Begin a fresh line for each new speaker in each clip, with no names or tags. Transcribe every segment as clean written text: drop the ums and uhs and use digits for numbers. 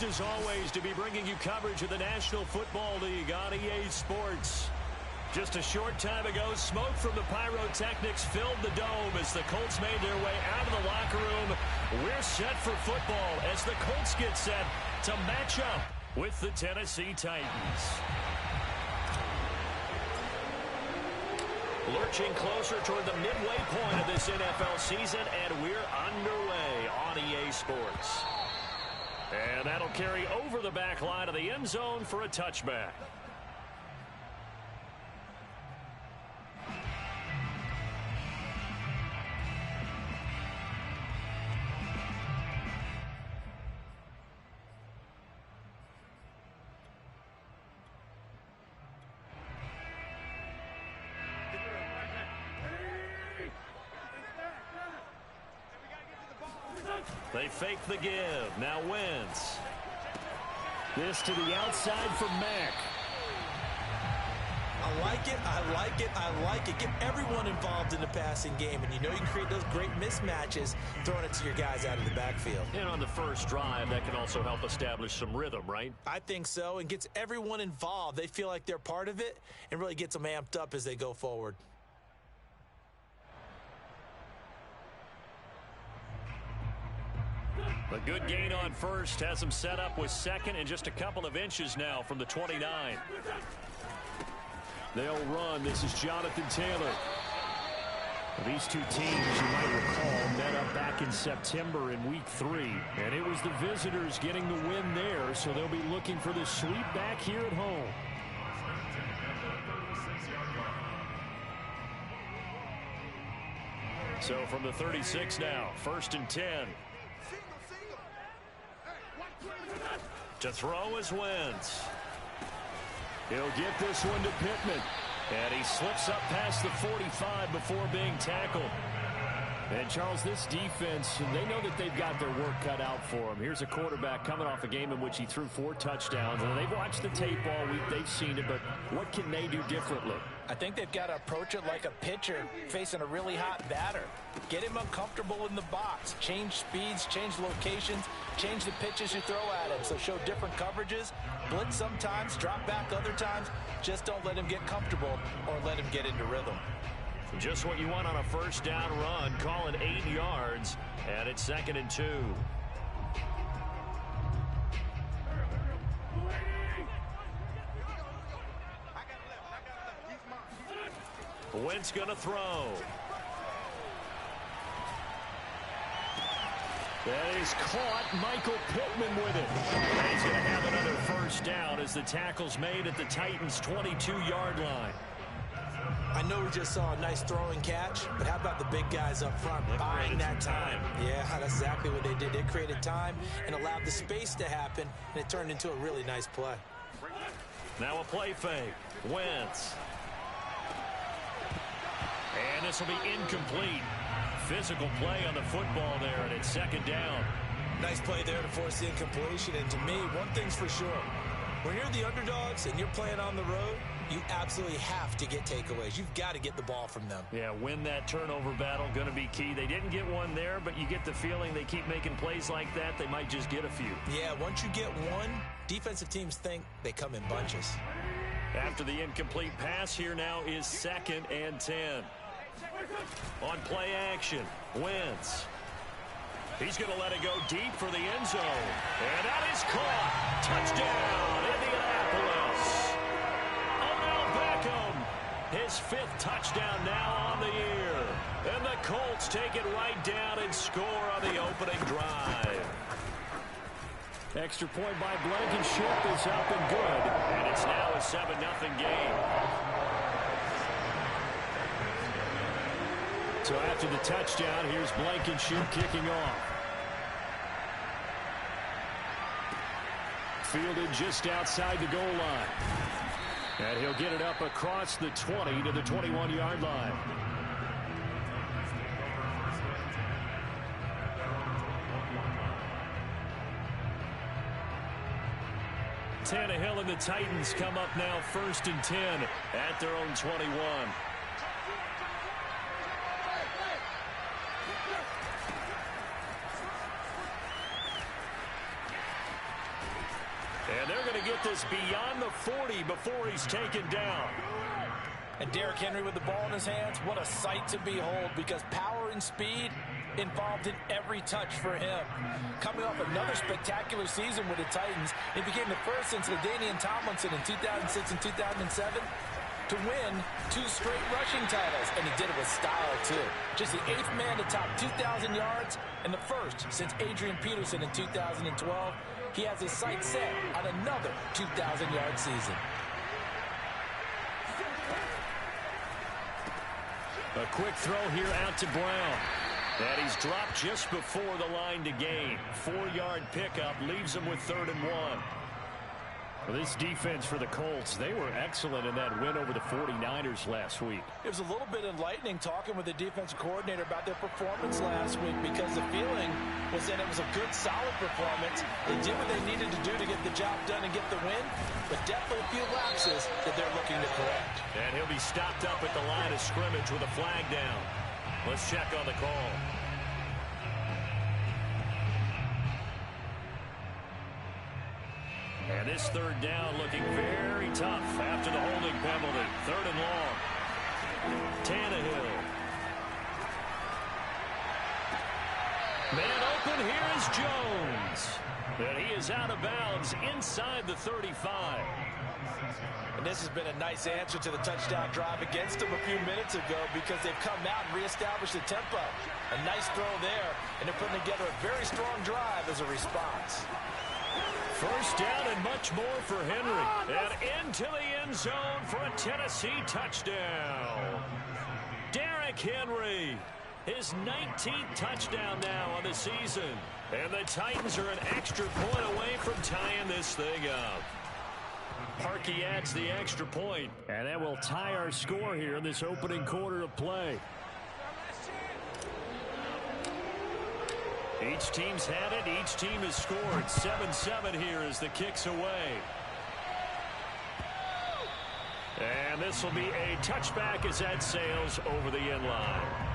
pleased as always to be bringing you coverage of the National Football League on EA Sports. Just a short time ago, smoke from the pyrotechnics filled the dome as the Colts made their way out of the locker room. We're set for football as the Colts get set to match up with the Tennessee Titans. Lurching closer toward the midway point of this NFL season, and we're underway on EA Sports. And that'll carry over the back line of the end zone for a touchback. They fake the give. Now Wentz. This to the outside for Mack.
I like it. I like it. I like it. Get everyone involved in the passing game. And you know you can create those great mismatches throwing it to your guys out of the backfield.
And on the first drive, that can also help establish some rhythm, right?
I think so. And gets everyone involved. They feel like they're part of it and really gets them amped up as they go forward.
A good gain on first has him set up with second and just a couple of inches now from the 29. They'll run. This is Jonathan Taylor. These two teams, you might recall, met up back in September in Week 3. And it was the visitors getting the win there, so they'll be looking for the sweep back here at home. So from the 36 now, 1st and 10. To throw is Wentz. He'll get this one to Pittman. And he slips up past the 45 before being tackled. And, Charles, this defense, they know that they've got their work cut out for them. Here's a quarterback coming off a game in which he threw 4 touchdowns. And they've watched the tape all week. They've seen it. But what can they do differently?
I think they've got to approach it like a pitcher facing a really hot batter. Get him uncomfortable in the box. Change speeds, change locations, change the pitches you throw at him. So show different coverages. Blitz sometimes, drop back other times. Just don't let him get comfortable or let him get into rhythm.
Just what you want on a first down run. Call it 8 yards. And it's 2nd and 2. Wentz going to throw. That is caught. Michael Pittman with it. And he's going to have another first down as the tackle's made at the Titans' 22-yard line.
I know we just saw a nice throwing catch, but how about the big guys up front buying that time? Yeah, that's exactly what they did. They created time and allowed the space to happen, and it turned into a really nice play.
Now a play fake. Wentz. And this will be incomplete. Physical play on the football there, and it's 2nd down.
Nice play there to force the incompletion. And to me, one thing's for sure. When you're the underdogs and you're playing on the road, you absolutely have to get takeaways. You've got to get the ball from them.
Yeah, win that turnover battle, going to be key. They didn't get one there, but you get the feeling they keep making plays like that, they might just get a few.
Yeah, once you get one, defensive teams think they come in bunches.
After the incomplete pass, here now is 2nd and 10. On play action, Wentz. He's going to let it go deep for the end zone. And that is caught. Touchdown, Indianapolis. Odell Beckham, his 5th touchdown now on the year. And the Colts take it right down and score on the opening drive. Extra point by Blankenship is up and good. And it's now a 7-0 game. So after the touchdown, here's Blankenship kicking off. Fielded just outside the goal line. And he'll get it up across the 20 to the 21-yard line. Tannehill and the Titans come up now 1st and 10 at their own 21. And they're going to get this beyond the 40 before he's taken down.
And Derrick Henry with the ball in his hands, what a sight to behold, because power and speed involved in every touch for him. Coming off another spectacular season with the Titans, he became the first since LaDainian Tomlinson in 2006 and 2007 to win 2 straight rushing titles, and he did it with style, too. Just the 8th man to top 2,000 yards, and the first since Adrian Peterson in 2012. He has his sights set on another 2,000-yard season.
A quick throw here out to Brown. And he's dropped just before the line to gain. 4-yard pickup leaves him with 3rd and 1. Well, this defense for the Colts, they were excellent in that win over the 49ers last week.
It was a little bit enlightening talking with the defensive coordinator about their performance last week, because the feeling was that it was a good, solid performance. They did what they needed to do to get the job done and get the win, but definitely a few lapses that they're looking to correct.
And he'll be stopped up at the line of scrimmage with a flag down. Let's check on the call. And this 3rd down looking very tough after the holding penalty. 3rd and long. Tannehill. Man open, here is Jones. And he is out of bounds inside the 35.
And this has been a nice answer to the touchdown drive against them a few minutes ago, because they've come out and reestablished the tempo. A nice throw there, and they're putting together a very strong drive as a response.
1st down and much more for Henry. And into the end zone for a Tennessee touchdown. Derrick Henry, his 19th touchdown now on the season. And the Titans are an extra point away from tying this thing up. Parkey adds the extra point, and that will tie our score here in this opening quarter of play. Each team's had it. Each team has scored. 7-7 here as the kick's away. And this will be a touchback as that sails over the end line.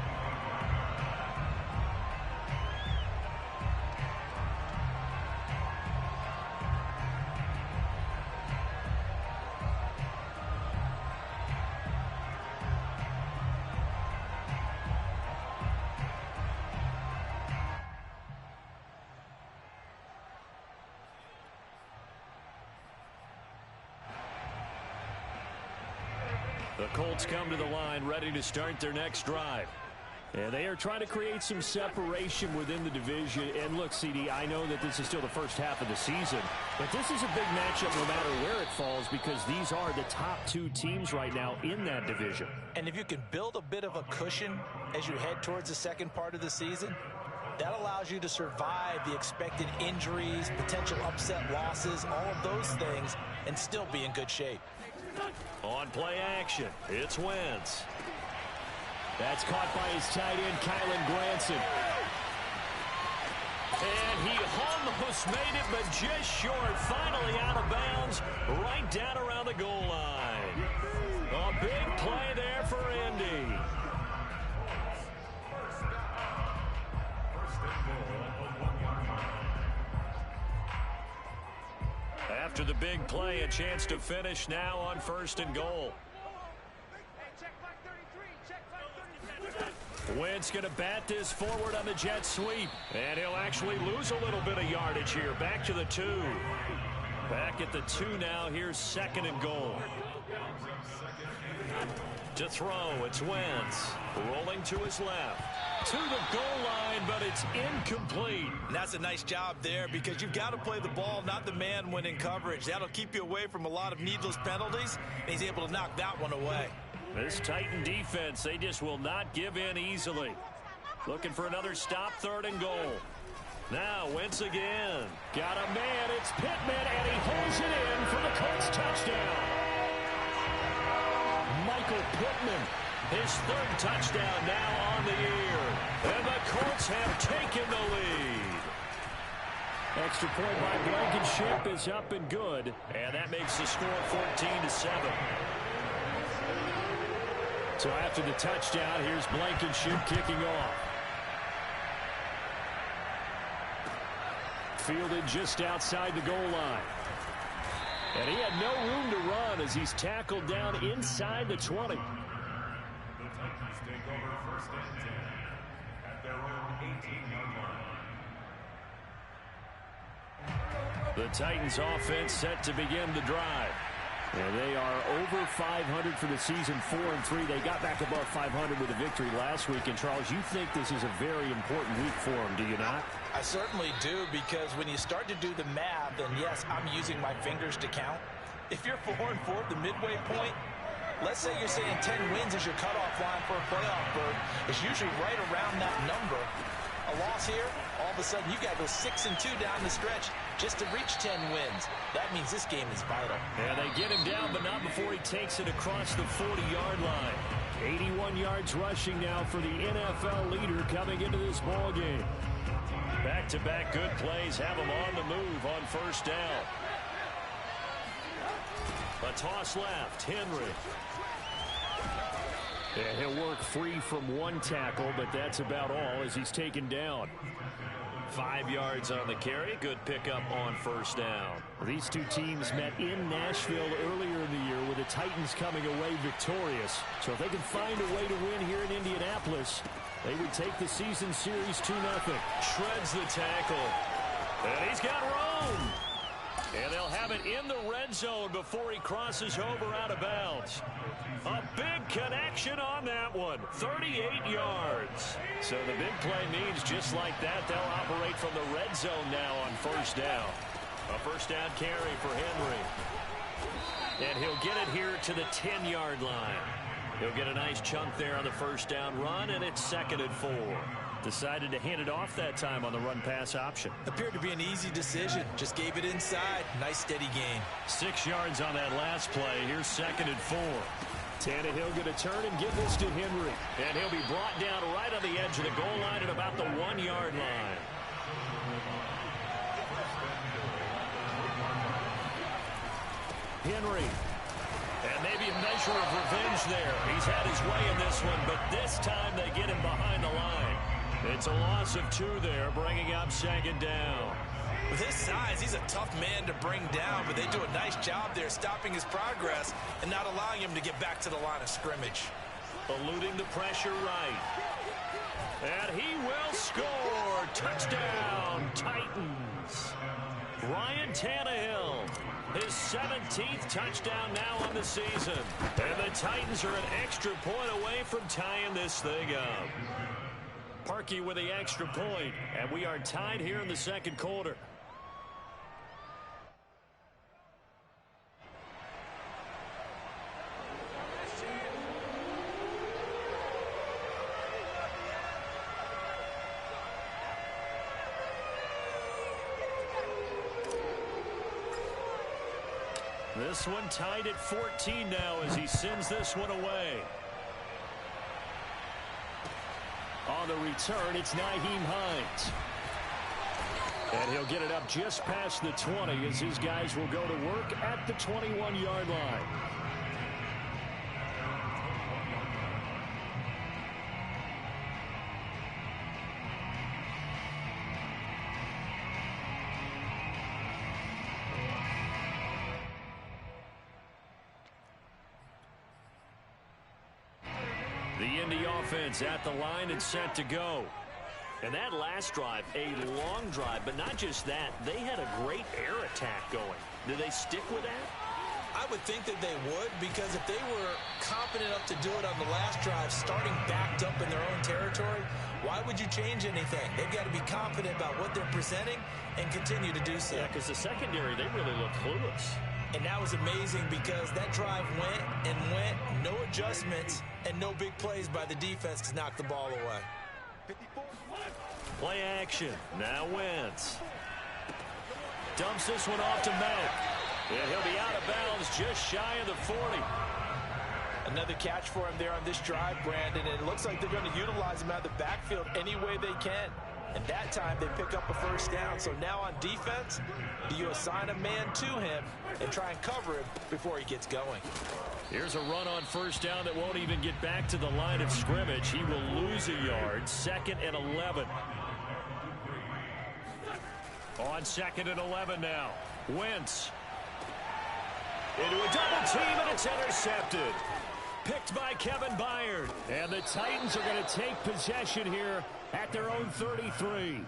The Colts come to the line ready to start their next drive. And they are trying to create some separation within the division. And look, CD, I know that this is still the first half of the season, but this is a big matchup no matter where it falls, because these are the top 2 teams right now in that division.
And if you can build a bit of a cushion as you head towards the second part of the season, that allows you to survive the expected injuries, potential upset losses, all of those things, and still be in good shape.
On play action, it's Wentz. That's caught by his tight end, Kylen Granson. And he almost made it, but just short. Finally out of bounds, right down around the goal line. A big play there for Indy. After the big play, a chance to finish now on 1st and goal. Wentz going to bat this forward on the jet sweep. And he'll actually lose a little bit of yardage here. Back to the 2. Back at the 2 now. Here's 2nd and goal. To throw, it's Wentz. Rolling to his left. To the goal line, but it's incomplete.
And that's a nice job there, because you've got to play the ball, not the man when in coverage. That'll keep you away from a lot of needless penalties, and he's able to knock that one away.
This Titan defense, they just will not give in easily. Looking for another stop, 3rd and goal. Now Wentz again. Got a man, it's Pittman, and he holds it in for the Colts touchdown. Michael Pittman, his 3rd touchdown now on the year. And the Colts have taken the lead. Extra point by Blankenship is up and good. And that makes the score 14-7. So after the touchdown, here's Blankenship kicking off. Fielded just outside the goal line. And he had no room to run as he's tackled down inside the 20.
The Titans take over first and 10 at their own 18-yard line.
The Titans offense set to begin the drive. And they are over 500 for the season, 4-3. They got back above 500 with a victory last week. And, Charles, you think this is a very important week for them, do you not?
I certainly do, because when you start to do the math, and yes, I'm using my fingers to count. If you're 4-4 at the midway point, let's say you're saying 10 wins is your cutoff line for a playoff berth. It's usually right around that number. A loss here, all of a sudden you got to go 6-2 down the stretch just to reach 10 wins. That means this game is vital.
And they get him down, but not before he takes it across the 40-yard line. 81 yards rushing now for the NFL leader coming into this ball game. Back-to-back good plays have him on the move on first down. A toss left, Henry. And he'll work free from one tackle, but that's about all as he's taken down. 5 yards on the carry. Good pickup on first down. These two teams met in Nashville earlier in the year with the Titans coming away victorious. So if they can find a way to win here in Indianapolis, they would take the season series 2-0. Shreds the tackle. And he's got room. And they'll have it in the red zone before he crosses over out of bounds. A big connection on that one. 38 yards. So the big play means just like that, they'll operate from the red zone now on first down. A first down carry for Henry. And he'll get it here to the 10-yard line. He'll get a nice chunk there on the first down run, and it's 2nd and 4. Decided to hand it off that time on the run-pass option.
Appeared to be an easy decision. Just gave it inside. Nice steady gain.
6 yards on that last play. Here's 2nd and 4. Tannehill going to turn and give this to Henry. And he'll be brought down right on the edge of the goal line at about the 1-yard line. Henry. And maybe a measure of revenge there. He's had his way in this one, but this time they get him behind the line. It's a loss of 2 there, bringing up 2nd down.
With his size, he's a tough man to bring down, but they do a nice job there stopping his progress and not allowing him to get back to the line of scrimmage.
Eluding the pressure right. And he will score. Touchdown, Titans. Ryan Tannehill. His 17th touchdown now on the season. And the Titans are an extra point away from tying this thing up. Parkey with the extra point, and we are tied here in the second quarter. This one tied at 14 now as he sends this one away. On the return, it's Nyheim Hines. And he'll get it up just past the 20 as his guys will go to work at the 21-yard line. The Indy offense at the line and set to go. And that last drive, a long drive, but not just that. They had a great air attack going. Do they stick with that?
I would think that they would, because if they were confident enough to do it on the last drive, starting backed up in their own territory, why would you change anything? They've got to be confident about what they're presenting and continue to do so.
Yeah, because the secondary, they really look clueless.
And that was amazing because that drive went and went, no adjustments, and no big plays by the defense to knock the ball away.
Play action. Now Wentz. Dumps this one off to Mack. And he'll be out of bounds just shy of the 40.
Another catch for him there on this drive, Brandon, and it looks like they're going to utilize him out of the backfield any way they can. And that time they pick up a first down. So now on defense, do you assign a man to him and try and cover him before he gets going?
Here's a run on first down that won't even get back to the line of scrimmage. He will lose a yard. 2nd and 11. On 2nd and 11 now. Wentz. Into a double team, and it's intercepted. Picked by Kevin Byard. And the Titans are going to take possession here at their own 33.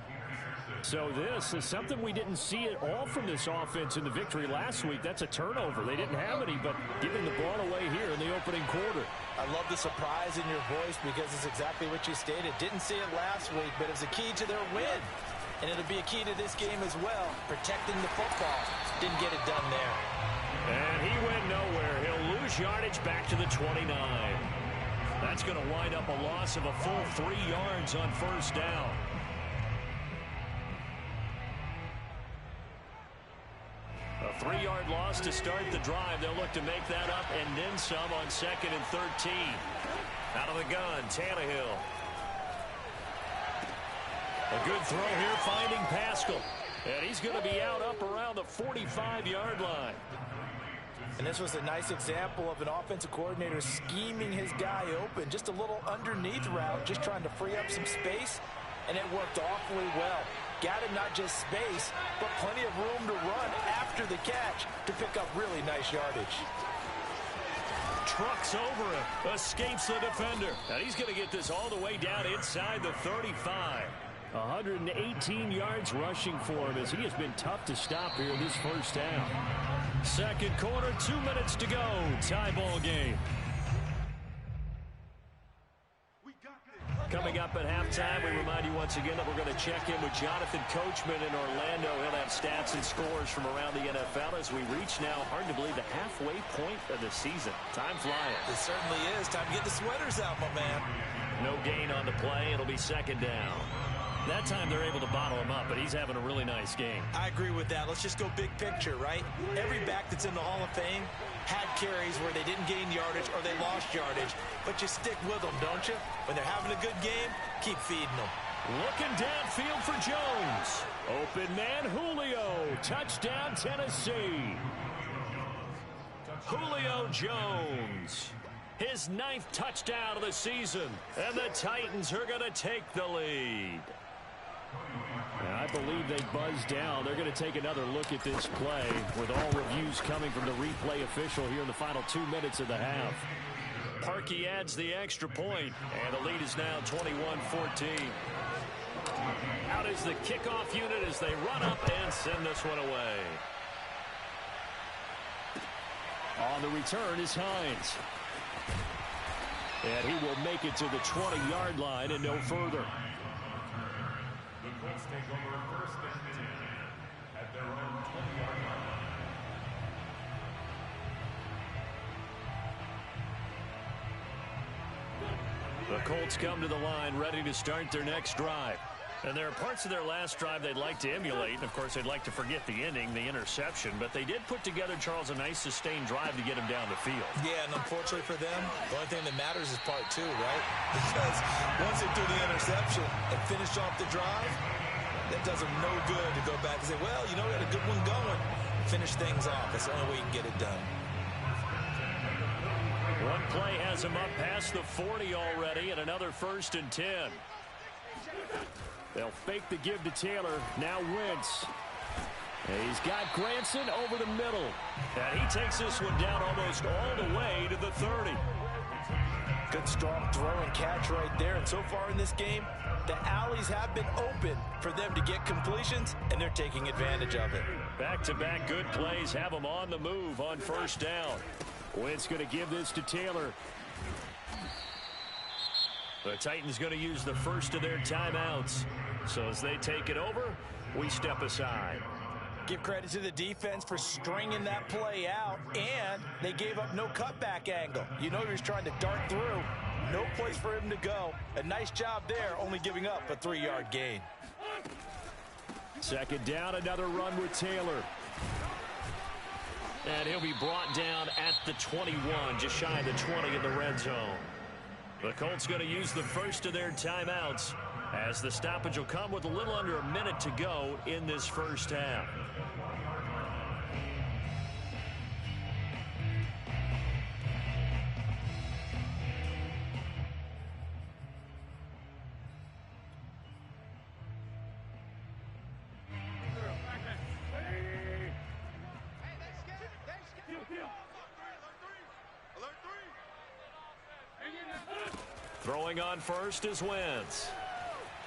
So this is something we didn't see at all from this offense in the victory last week. That's a turnover. They didn't have any, but giving the ball away here in the opening quarter.
I love the surprise in your voice because it's exactly what you stated. Didn't see it last week, but it's a key to their win. And it'll be a key to this game as well, protecting the football. Didn't get it done there.
And he went nowhere. He'll lose yardage back to the 29. That's going to wind up a loss of a full 3 yards on first down. A 3-yard loss to start the drive. They'll look to make that up and then some on 2nd and 13. Out of the gun, Tannehill. A good throw here, finding Pascal. And he's going to be out up around the 45-yard line.
And this was a nice example of an offensive coordinator scheming his guy open. Just a little underneath route, just trying to free up some space. And it worked awfully well. Got him not just space, but plenty of room to run after the catch to pick up really nice yardage.
Trucks over him, escapes the defender. And he's going to get this all the way down inside the 35. 118 yards rushing for him as he has been tough to stop here in this first half. Second quarter, 2 minutes to go. Tie ball game. Coming up at halftime, we remind you once again that we're going to check in with Jonathan Coachman in Orlando. He'll have stats and scores from around the NFL as we reach now, hard to believe, the halfway point of the season. Time flying.
It certainly is. Time to get the sweaters out, my man.
No gain on the play. It'll be second down. That time they're able to bottle him up, but he's having a really nice game.
I agree with that. Let's just go big picture, right? Every back that's in the Hall of Fame had carries where they didn't gain yardage or they lost yardage, but you stick with them, don't you? When they're having a good game, keep feeding them.
Looking downfield for Jones. Open man, Julio. Touchdown, Tennessee. Julio Jones. His 9th touchdown of the season. And the Titans are going to take the lead. And I believe they buzzed down. They're going to take another look at this play with all reviews coming from the replay official here in the final 2 minutes of the half. Parkey adds the extra point, and the lead is now 21-14. Out is the kickoff unit as they run up and send this one away. On the return is Hines. And he will make it to the 20-yard line and no further.
The Colts take over first and 10 at their own 20-yard line.
The Colts come to the line ready to start their next drive. And there are parts of their last drive they'd like to emulate. And, of course, they'd like to forget the ending, the interception. But they did put together, Charles, a nice sustained drive to get him down the field.
Yeah, and unfortunately for them, the only thing that matters is part 2, right? Because once they threw the interception and finished off the drive, that does them no good to go back and say, well, you know, we had a good one going. Finish things off. That's the only way you can get it done.
One play has him up past the 40 already, and another 1st and 10. They'll fake the give to Taylor. Now Wentz. He's got Granson over the middle. And he takes this one down almost all the way to the 30.
Good strong throw and catch right there. And so far in this game, the alleys have been open for them to get completions, and they're taking advantage of it.
Back-to-back good plays have them on the move on first down. Wentz going to give this to Taylor. The Titans going to use the first of their timeouts. So as they take it over, we step aside.
Give credit to the defense for stringing that play out, and they gave up no cutback angle. You know he was trying to dart through. No place for him to go. A nice job there, only giving up a 3-yard gain.
Second down, another run with Taylor. And he'll be brought down at the 21, just shy of the 20 in the red zone. The Colts going to use the first of their timeouts as the stoppage will come with a little under a minute to go in this first half. Throwing on first is Wentz.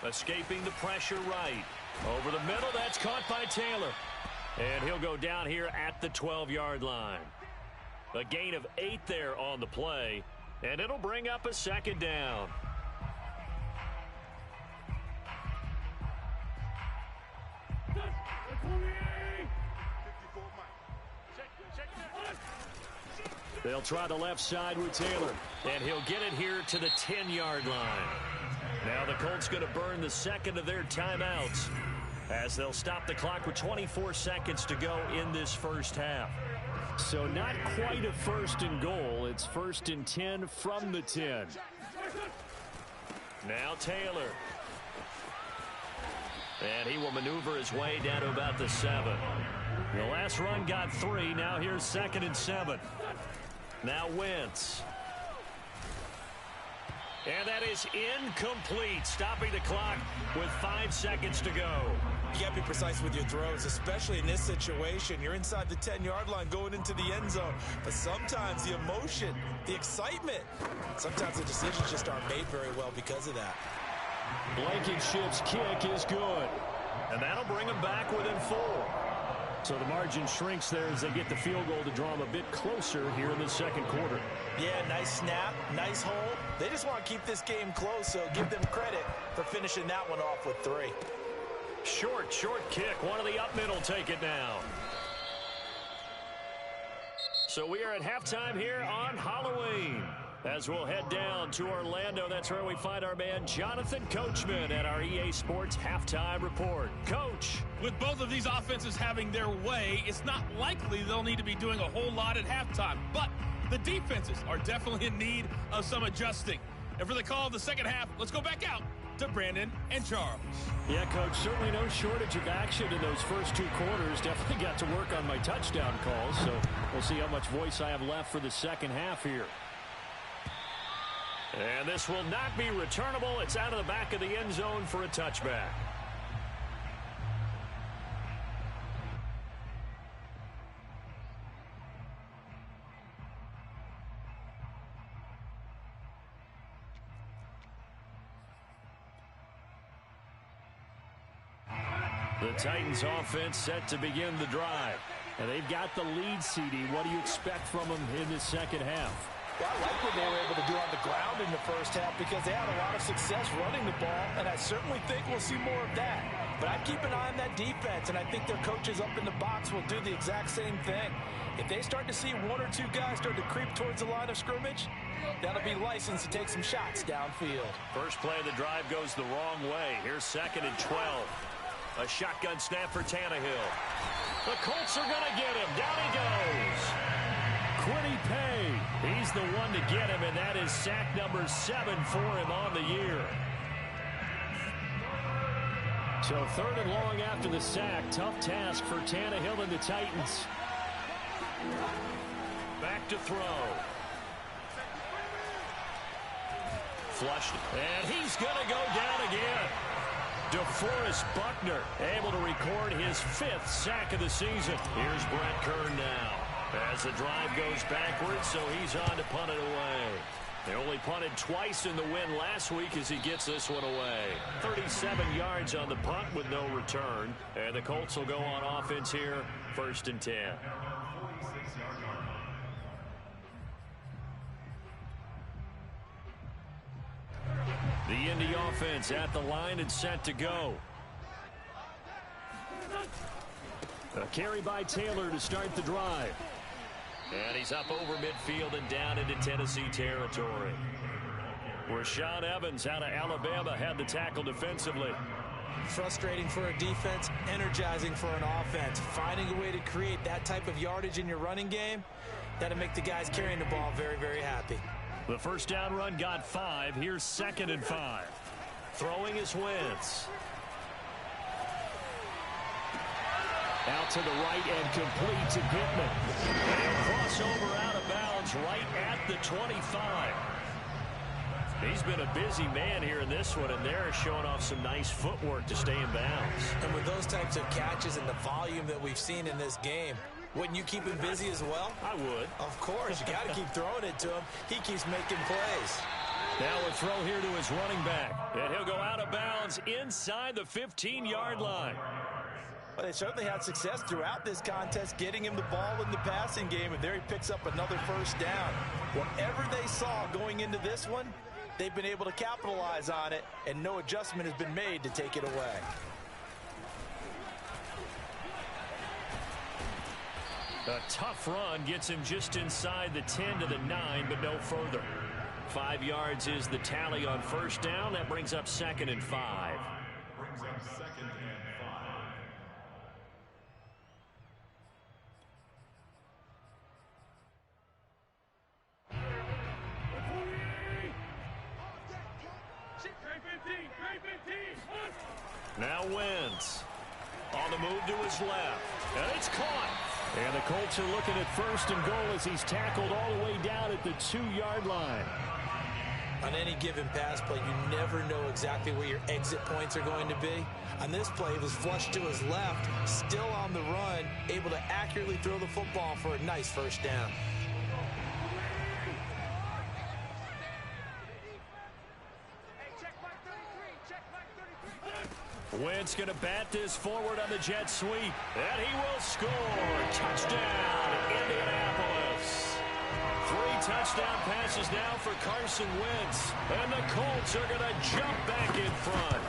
Escaping the pressure right. Over the middle, that's caught by Taylor. And he'll go down here at the 12-yard line. A gain of 8 there on the play, and it'll bring up a second down. They'll try the left side with Taylor, and he'll get it here to the 10-yard line. Now the Colts going to burn the second of their timeouts as they'll stop the clock with 24 seconds to go in this first half. So not quite a first and goal. It's first and 10 from the 10. Now Taylor. And he will maneuver his way down to about the 7. The last run got 3. Now here's second and 7. Now Wentz. And that is incomplete, stopping the clock with 5 seconds to go.
You got to be precise with your throws, especially in this situation. You're inside the 10-yard line going into the end zone. But sometimes the emotion, the excitement, sometimes the decisions just aren't made very well because of that.
Blankenship's kick is good. And that'll bring them back within 4. So the margin shrinks there as they get the field goal to draw them a bit closer here in the second quarter.
Yeah, nice snap, nice hole. They just want to keep this game close, so give them credit for finishing that one off with 3.
Short kick. One of the up middle take it down. So we are at halftime here on Halloween. As we'll head down to Orlando, that's where we find our man Jonathan Coachman at our EA Sports Halftime Report. Coach.
With both of these offenses having their way, it's not likely they'll need to be doing a whole lot at halftime. But the defenses are definitely in need of some adjusting. And for the call of the second half, let's go back out to Brandon and Charles.
Yeah, Coach, certainly no shortage of action in those first 2 quarters. Definitely got to work on my touchdown calls, so we'll see how much voice I have left for the second half here. And this will not be returnable. It's out of the back of the end zone for a touchback. The Titans offense set to begin the drive. And they've got the lead, CD. What do you expect from them in the second half?
Well, I like what they were able to do on the ground in the first half because they had a lot of success running the ball, and I certainly think we'll see more of that. But I'd keep an eye on that defense, and I think their coaches up in the box will do the exact same thing. If they start to see 1 or 2 guys start to creep towards the line of scrimmage, that'll be licensed to take some shots downfield.
First play of the drive goes the wrong way. Here's second and 12. A shotgun snap for Tannehill. The Colts are going to get him. Down he goes. Quiddy Pay. He's the one to get him, and that is sack number 7 for him on the year. So 3rd and long after the sack. Tough task for Tannehill and the Titans. Back to throw. Flushed. And he's going to go down again. DeForest Buckner able to record his 5th sack of the season. Here's Brett Kern now. As the drive goes backwards, so he's on to punt it away. They only punted twice in the win last week as he gets this one away. 37 yards on the punt with no return. And the Colts will go on offense here, 1st and 10. The Indy offense at the line and set to go. A carry by Taylor to start the drive. And he's up over midfield and down into Tennessee territory. Rashaan Evans out of Alabama had the tackle defensively.
Frustrating for a defense, energizing for an offense. Finding a way to create that type of yardage in your running game, that'll make the guys carrying the ball very, very happy.
The first down run got 5. Here's 2nd and 5. Throwing is Wentz. Out to the right and complete to Pittman. And he'll cross over out of bounds right at the 25. He's been a busy man here in this one, and they're showing off some nice footwork to stay in bounds.
And with those types of catches and the volume that we've seen in this game, wouldn't you keep him busy as well?
I would.
Of course. You got to keep throwing it to him. He keeps making plays.
Now a throw here to his running back. And he'll go out of bounds inside the 15-yard line.
Well, they certainly had success throughout this contest getting him the ball in the passing game, and there he picks up another first down. Whatever they saw going into this one, they've been able to capitalize on it, and no adjustment has been made to take it away.
A tough run gets him just inside the 10 to the 9, but no further. 5 yards is the tally on first down. That brings up 2nd and 5.
Brings up 2nd and 5.
Now Wentz on the move to his left, and it's caught. And the Colts are looking at 1st and goal as he's tackled all the way down at the 2-yard line.
On any given pass play, you never know exactly where your exit points are going to be. On this play, it was flushed to his left, still on the run, able to accurately throw the football for a nice first down.
Wentz going to bat this forward on the jet sweep, and he will score. Touchdown, Indianapolis. 3 touchdown passes now for Carson Wentz, and the Colts are going to jump back in front.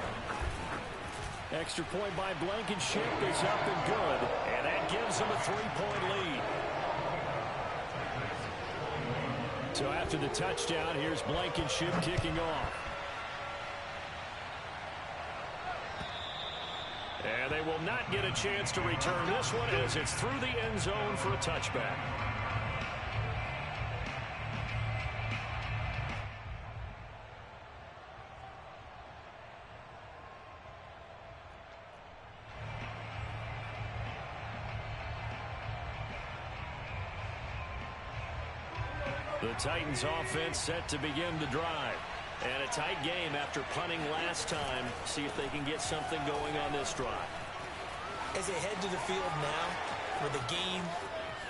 Extra point by Blankenship is up and good, and that gives them a 3-point lead. So after the touchdown, here's Blankenship kicking off. And they will not get a chance to return this one as it's through the end zone for a touchback. The Titans offense set to begin the drive. And a tight game after punting last time. See if they can get something going on this drive.
As they head to the field now, with the game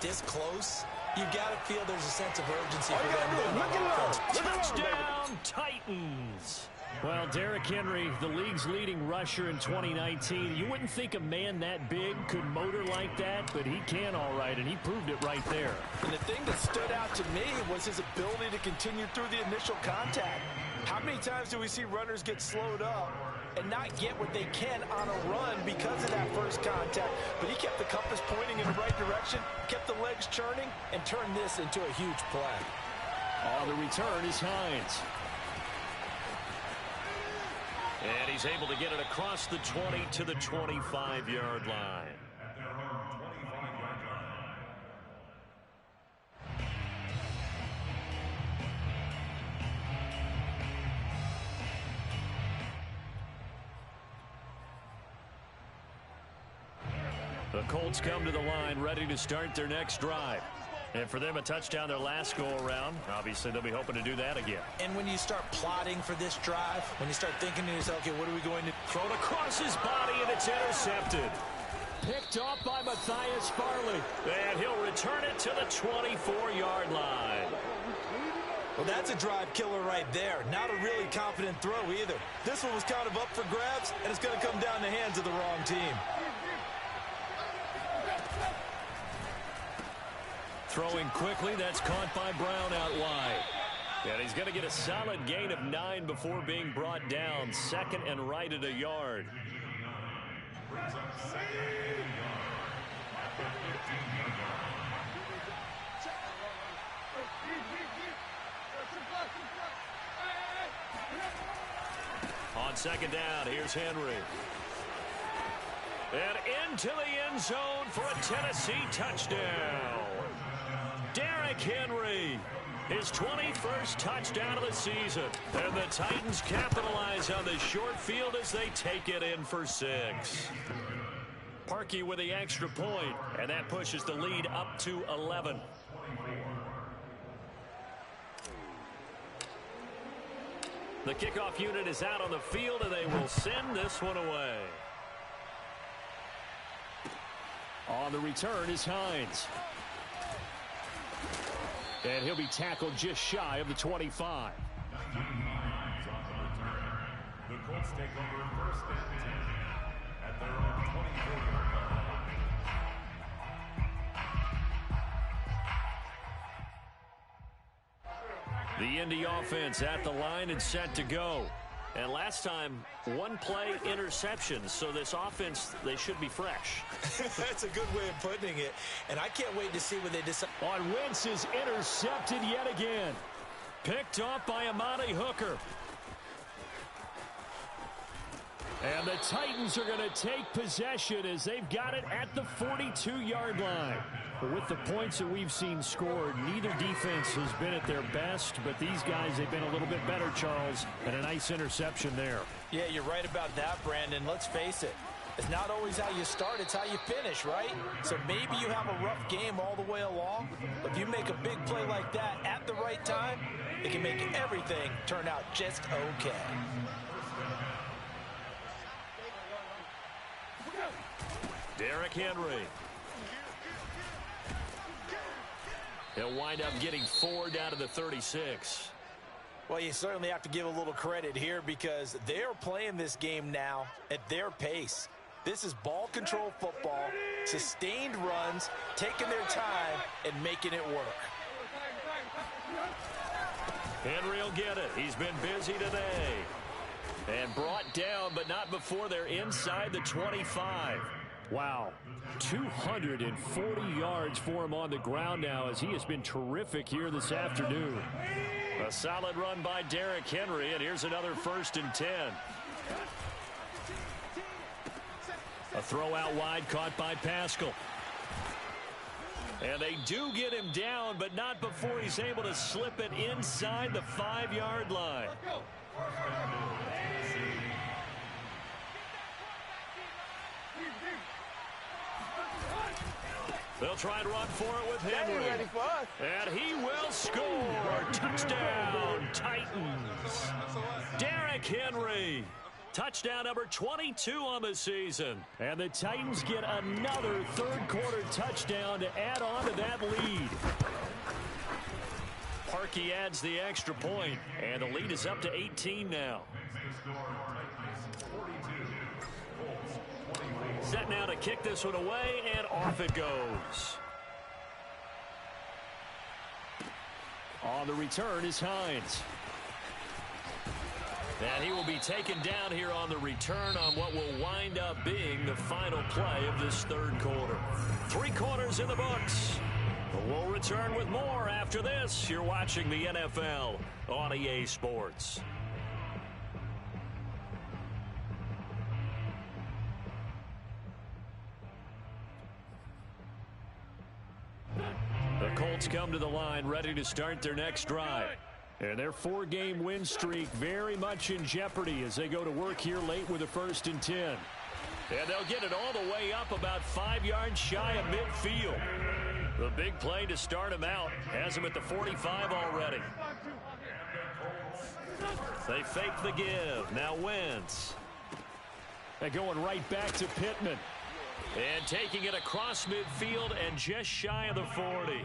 this close, you've got to feel there's a sense of urgency for them.
Touchdown, Titans! Well, Derrick Henry, the league's leading rusher in 2019. You wouldn't think a man that big could motor like that, but he can all right, and he proved it right there.
And the thing that stood out to me was his ability to continue through the initial contact. How many times do we see runners get slowed up and not get what they can on a run because of that first contact? But he kept the compass pointing in the right direction, kept the legs churning, and turned this into a huge play.
On the return is Hines. And he's able to get it across the 20 to the 25-yard line.
At their own 25-yard line.
The Colts come to the line ready to start their next drive. And for them, a touchdown their last go-around. Obviously, they'll be hoping to do that again.
And when you start plotting for this drive, when you start thinking to yourself, okay, what are we going to...
Thrown across his body, and it's intercepted. Picked off by Matthias Farley. And he'll return it to the 24-yard line.
Well, that's a drive killer right there. Not a really confident throw either. This one was kind of up for grabs, and it's going to come down the hands of the wrong team.
Throwing quickly, that's caught by Brown out wide. And he's going to get a solid gain of 9 before being brought down. 2nd and right at a yard.
Brings up 2nd and yard at the 15-yard line.
On 2nd down, here's Henry. And into the end zone for a Tennessee touchdown. Derrick Henry, his 21st touchdown of the season. And the Titans capitalize on the short field as they take it in for 6. Parkey with the extra point, and that pushes the lead up to 11. The kickoff unit is out on the field, and they will send this one away. On the return is Hines. And he'll be tackled just shy of the 25.
Colts take over first and 10 at their own 24-yard line.
The Indy offense at the line and set to go. And last time, one play interception. So this offense, they should be fresh.
That's a good way of putting it. And I can't wait to see what they decide.
On Wentz is intercepted yet again. Picked off by Amani Hooker. And the Titans are going to take possession as they've got it at the 42-yard line. With the points that we've seen scored, neither defense has been at their best, but these guys, they've been a little bit better, Charles, and a nice interception there. Yeah, you're right about that, Brandon. Let's face it. It's not always how you start, it's how you finish, right? So maybe you have a rough game all the way along, but if you make a big play like that at the right time, it can make everything turn out just okay. Derrick Henry. He'll wind up getting 4 down to the 36. Well, you certainly have to give a little credit here because they're playing this game now at their pace. This is ball control football, sustained runs, taking their time, and making it work. Henry will get it. He's been busy today. And brought down, but not before they're inside the 25. Wow, 240 yards for him on the ground now as he has been terrific here this afternoon. A solid run by Derrick Henry, and here's another 1st and 10. A throw out wide caught by Pascal. And they do get him down, but not before he's able to slip it inside the 5-yard line. They'll try and run for it with Henry. And he will score. Touchdown, Titans. Derrick Henry. Touchdown number 22 on the season. And the Titans get another third-quarter touchdown to add on to that lead. Parkey adds the extra point, and the lead is up to 18 now. Set now to kick this one away, and off it goes. On the return is Hines. And he will be taken down here on the return on what will wind up being the final play of this third quarter. 3 quarters in the books. We'll return with more after this. You're watching the NFL on EA Sports. The Colts come to the line ready to start their next drive. And their 4-game win streak very much in jeopardy as they go to work here late with a 1st and 10. And they'll get it all the way up about 5 yards shy of midfield. The big play to start him out has him at the 45 already. They fake the give. Now Wentz. They're going right back to Pittman. And taking it across midfield and just shy of the 40.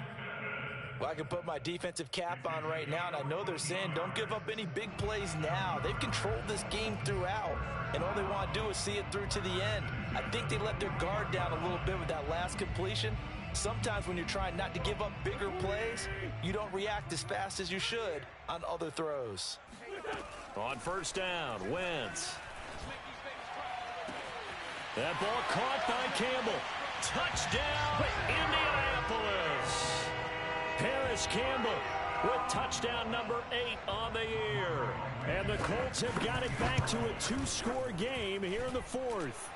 Well, I can put my defensive cap on right now, and I know they're saying don't give up any big plays now. They've controlled this game throughout, and all they want to do is see it through to the end. I think they let their guard down a little bit with that last completion. Sometimes when you're trying not to give up bigger plays, you don't react as fast as you should on other throws. On 1st down, Wentz. That ball caught by Campbell. Touchdown, Indianapolis. Paris Campbell with touchdown number 8 on the year. And the Colts have got it back to a 2-score game here in the 4th.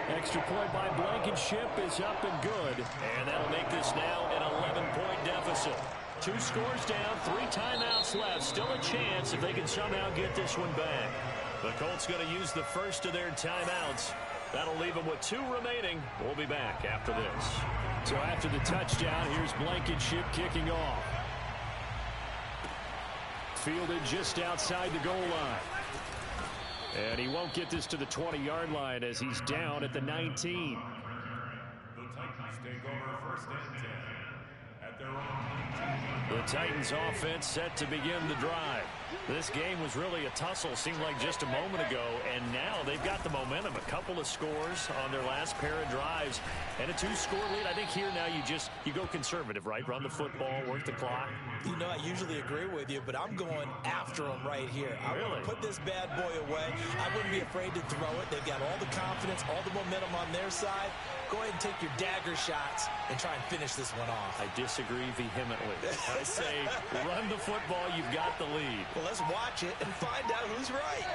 Extra point by Blankenship is up and good. And that'll make this now an 11-point deficit. 2 scores down, 3 timeouts left. Still a chance if they can somehow get this one back. The Colts going to use the first of their timeouts. That'll leave them with 2 remaining. We'll be back after this. So after the touchdown, here's Blankenship kicking off. Fielded just outside the goal line. And he won't get this to the 20-yard line as he's down at the 19.
The Titans take over 1st and 10 at their own 19.
The Titans offense set to begin the drive. This game was really a tussle, seemed like just a moment ago, and now they've got the momentum. A couple of scores on their last pair of drives, and a 2-score lead. I think here now you go conservative, right? Run the football, work the clock.
You know, I usually agree with you, but I'm going after them right here. I want to put this bad boy away. I wouldn't be afraid to throw it. They've got all the confidence, all the momentum on their side. Go ahead and take your dagger shots and try and finish this one off.
I disagree vehemently. I say run the football. You've got the lead.
Well, let's watch it and find out who's right.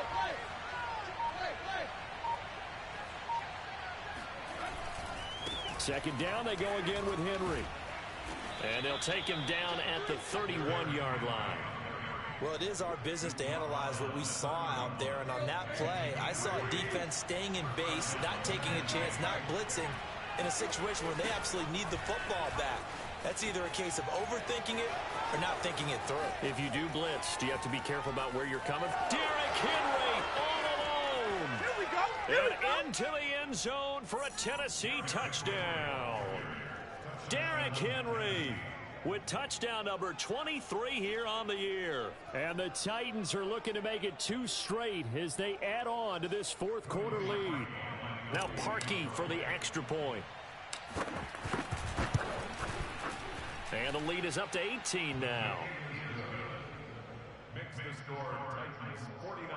Second down, they go again with Henry. And they'll take him down at the 31-yard line.
Well, it is our business to analyze what we saw out there, and on that play, I saw a defense staying in base, not taking a chance, not blitzing in a situation where they absolutely need the football back. That's either a case of overthinking it or not thinking it through.
If you do blitz, do you have to be careful about where you're coming? Derrick Henry all alone.
Here we go.
And into the end zone for a Tennessee touchdown. Derrick Henry with touchdown number 23 here on the year. And the Titans are looking to make it 2 straight as they add on to this fourth quarter lead. Now Parkey for the extra point. And the lead is up to 18 now.
Makes the score Titans 49,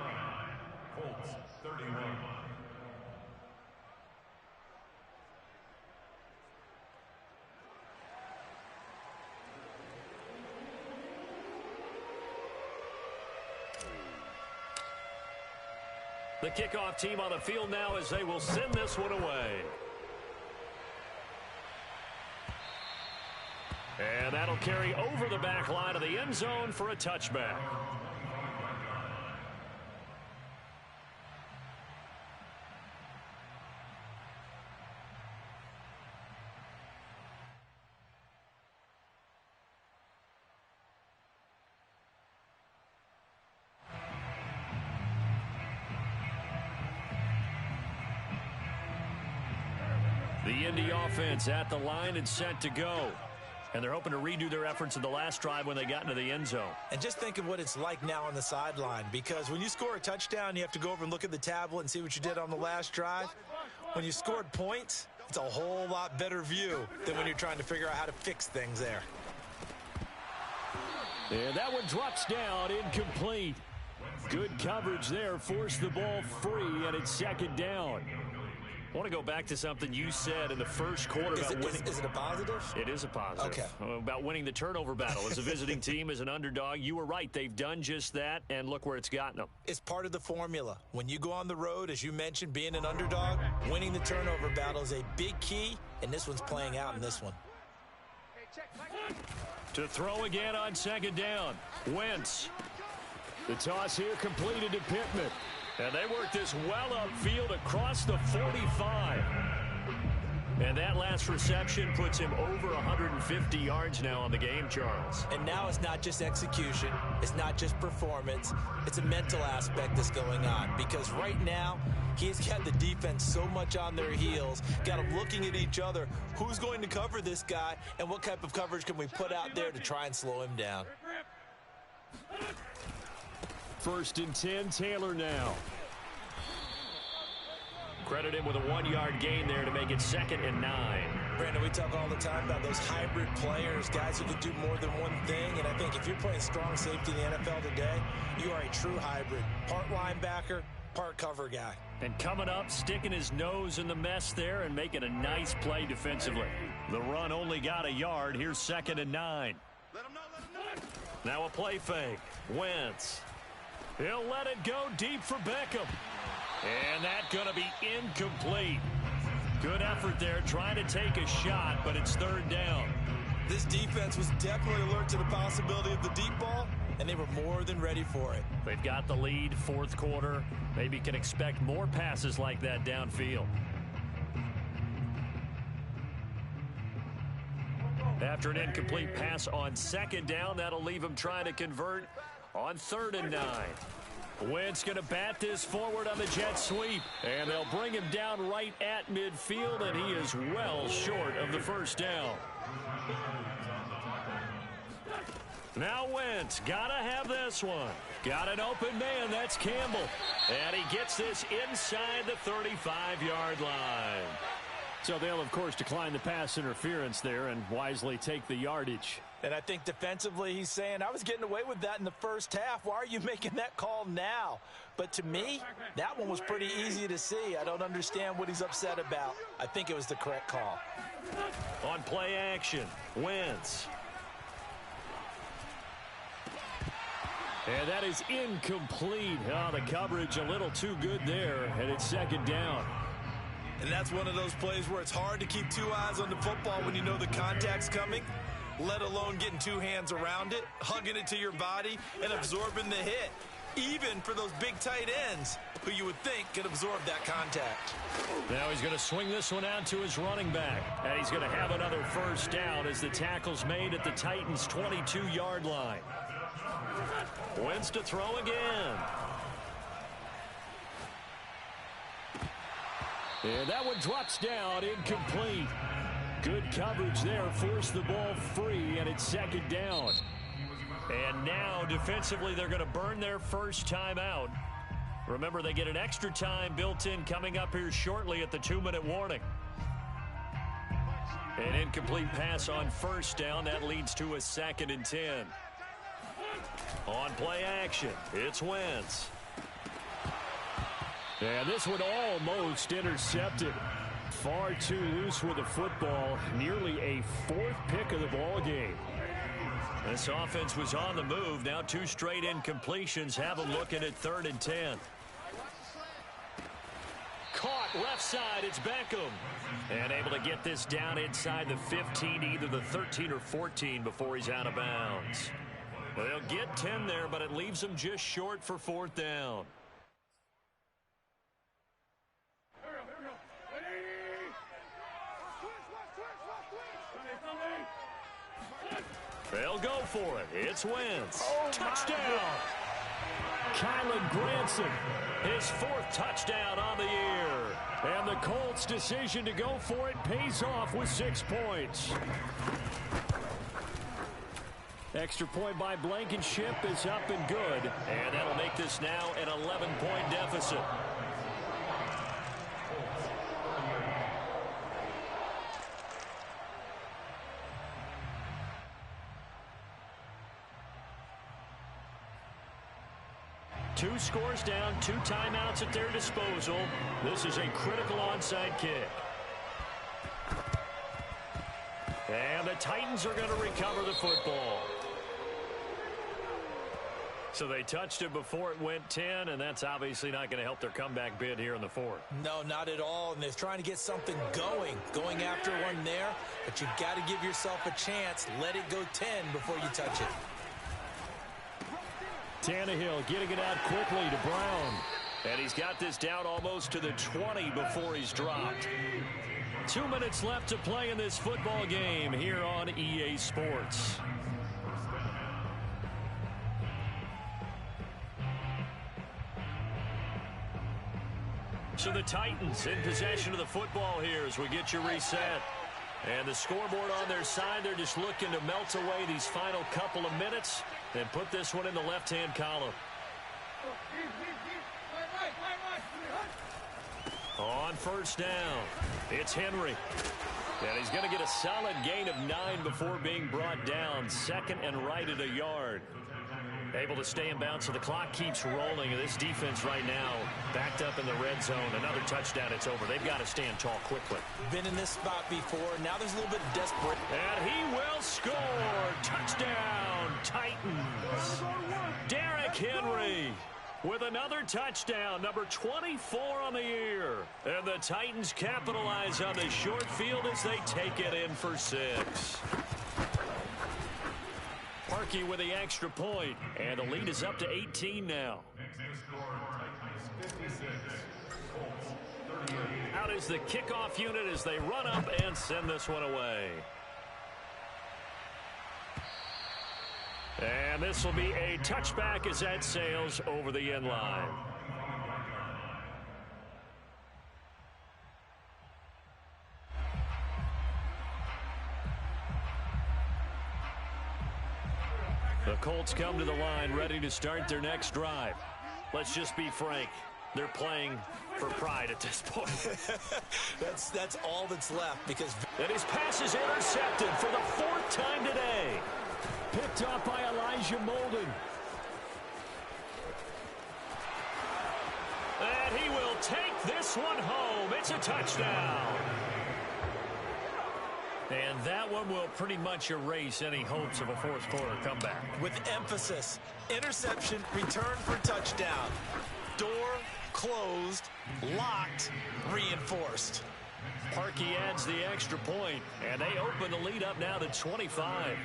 Colts 31.
The kickoff team on the field now as they will send this one away. And that'll carry over the back line of the end zone for a touchback. The Indy offense at the line and set to go. And they're hoping to redo their efforts in the last drive when they got into the end zone.
And just think of what it's like now on the sideline, because when you score a touchdown, you have to go over and look at the tablet and see what you did on the last drive. When you scored points, it's a whole lot better view than when you're trying to figure out how to fix things there.
And that one drops down, incomplete. Good coverage there, forced the ball free, and it's second down. I want to go back to something you said in the first quarter about winning.
Is it a positive?
It is a positive.
Okay.
About winning the turnover battle. As a visiting team, as an underdog, you were right. They've done just that, and look where it's gotten them.
It's part of the formula. When you go on the road, as you mentioned, being an underdog, winning the turnover battle is a big key, and this one's playing out in this one.
To throw again on second down. Wentz. The toss here completed to Pittman. And they work this well upfield across the 45. And that last reception puts him over 150 yards now on the game, Charles.
And now it's not just execution. It's not just performance. It's a mental aspect that's going on. Because right now, he's got the defense so much on their heels, got them looking at each other. Who's going to cover this guy, and what type of coverage can we put out there to try and slow him down?
First and 10, Taylor now. Credit him with a 1-yard gain there to make it 2nd and 9.
Brandon, we talk all the time about those hybrid players, guys who can do more than one thing. And I think if you're playing strong safety in the NFL today, you are a true hybrid. Part linebacker, part cover guy.
And coming up, sticking his nose in the mess there and making a nice play defensively. The run only got a yard. Here's 2nd and 9. Now a play fake. Wentz. He'll let it go deep for Beckham. And that's going to be incomplete. Good effort there trying to take a shot, but it's 3rd down.
This defense was definitely alert to the possibility of the deep ball, and they were more than ready for it.
They've got the lead, 4th quarter. Maybe can expect more passes like that downfield. After an incomplete pass on 2nd down, that'll leave him trying to convert on 3rd and 9. Wentz going to bat this forward on the jet sweep. And they'll bring him down right at midfield, and he is well short of the 1st down. Now Wentz, gotta have this one. Got an open man, that's Campbell. And he gets this inside the 35-yard line.
So they'll, of course, decline the pass interference there and wisely take the yardage.
And I think defensively he's saying, I was getting away with that in the first half. Why are you making that call now? But to me, that one was pretty easy to see. I don't understand what he's upset about. I think it was the correct call.
On play action, Wentz.
And that is incomplete. Oh, the coverage a little too good there, and it's second down.
And that's one of those plays where it's hard to keep two eyes on the football when you know the contact's coming, let alone getting two hands around it, hugging it to your body, and absorbing the hit. Even for those big tight ends who you would think could absorb that contact.
Now he's going to swing this one out to his running back. And he's going to have another first down as the tackle's made at the Titans' 22-yard line. Wentz to throw again.
And that one drops down, incomplete. Good coverage there, forced the ball free, and it's second down.
And now, defensively, they're going to burn their first timeout. Remember, they get an extra time built in coming up here shortly at the 2-minute warning. An incomplete pass on first down. That leads to a 2nd and 10. On play action, it's Wentz.
And this one almost intercepted. Far too loose with the football. Nearly a 4th pick of the ball game.
This offense was on the move. Now 2 straight incompletions have them looking at 3rd and 10. Caught left side. It's Beckham. And able to get this down inside the 15, either the 13 or 14 before he's out of bounds. Well, they'll get 10 there, but it leaves them just short for 4th down. They'll go for it. It's Wentz. Touchdown.
Kylan Granson.
His 4th touchdown on the year.
And the Colts' decision to go for it pays off with 6 points. Extra point by Blankenship is up and good.
And that'll make this now an 11-point deficit. Two scores down, 2 timeouts at their disposal. This is a critical onside kick. And the Titans are going to recover the football. So they touched it before it went 10, and that's obviously not going to help their comeback bid here in the 4th.
No, not at all. And they're trying to get something going after one there. But you've got to give yourself a chance. Let it go 10 before you touch it.
Tannehill getting it out quickly to Brown.
And he's got this down almost to the 20 before he's dropped. 2 minutes left to play in this football game here on EA Sports. So the Titans in possession of the football here as we get you reset. And the scoreboard on their side, they're just looking to melt away these final couple of minutes and put this one in the left-hand column. On first down, it's Henry. And he's going to get a solid gain of 9 before being brought down. 2nd and right at a yard. Able to stay in bounds, so the clock keeps rolling. And this defense right now backed up in the red zone. Another touchdown, it's over. They've got to stand tall quickly.
Been in this spot before. Now there's a little bit of desperate.
And he will score. Touchdown, Titans. Derrick Henry with another touchdown, number 24 on the year. And the Titans capitalize on the short field as they take it in for 6. Parkey with the extra point, and the lead is up to 18 now. Out is the kickoff unit as they run up and send this one away. And this will be a touchback as that sails over the end line. The Colts come to the line ready to start their next drive. Let's just be frank. They're playing for pride at this point.
That's all that's left because...
And his pass is intercepted for the 4th time today.
Picked up by Elijah Molden.
And he will take this one home. It's a touchdown. And that one will pretty much erase any hopes of a fourth quarter comeback.
With emphasis, interception, return for touchdown. Door closed, locked, reinforced.
Parkey adds the extra point, and they open the lead up now to 25.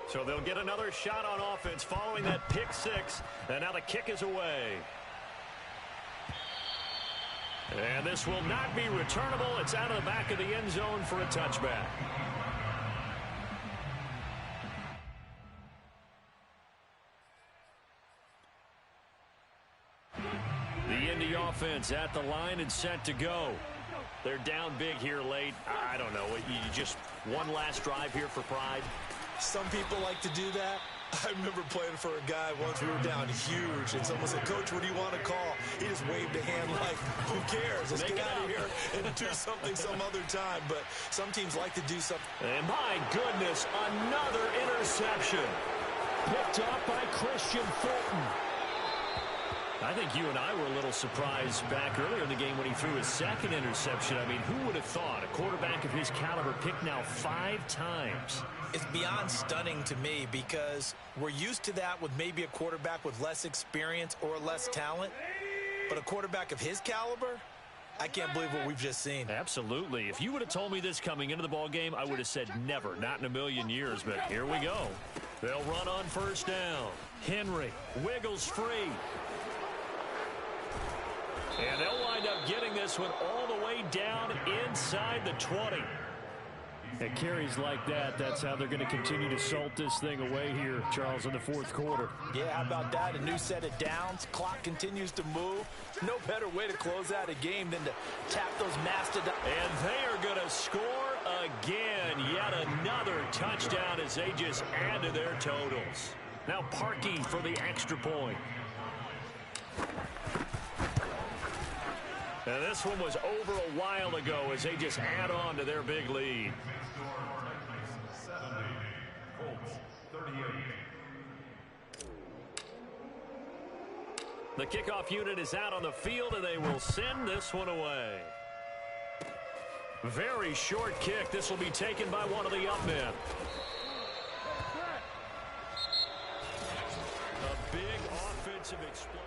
So they'll get another shot on offense following that pick 6, and now the kick is away. And this will not be returnable. It's out of the back of the end zone for a touchback. The Indy offense at the line and set to go. They're down big here late. I don't know. You just one last drive here for pride.
Some people like to do that. I remember playing for a guy once. We were down huge, and someone said, "Coach, what do you want to call?" He just waved a hand like, "Who cares? Let's get out of here and do something some other time." But some teams like to do something.
And my goodness, another interception.
Picked up by Christian Fulton.
I think you and I were a little surprised back earlier in the game when he threw his 2nd interception. I mean, who would have thought a quarterback of his caliber picked now 5 times?
It's beyond stunning to me because we're used to that with maybe a quarterback with less experience or less talent. But a quarterback of his caliber, I can't believe what we've just seen.
Absolutely. If you would have told me this coming into the ball game, I would have said never, not in a million years. But here we go. They'll run on 1st down. Henry wiggles free. And they'll wind up getting this one all the way down inside the 20.
At carries like that, that's how they're going to continue to salt this thing away here, Charles, in the 4th quarter.
Yeah, how about that? A new set of downs. Clock continues to move. No better way to close out a game than to tap those mastodons.
And they are going to score again. Yet another touchdown as they just add to their totals. Now Parkey for the extra point. And this one was over a while ago as they just add on to their big lead. The kickoff unit is out on the field, and they will send this one away. Very short kick. This will be taken by one of the up men. A big offensive explosion.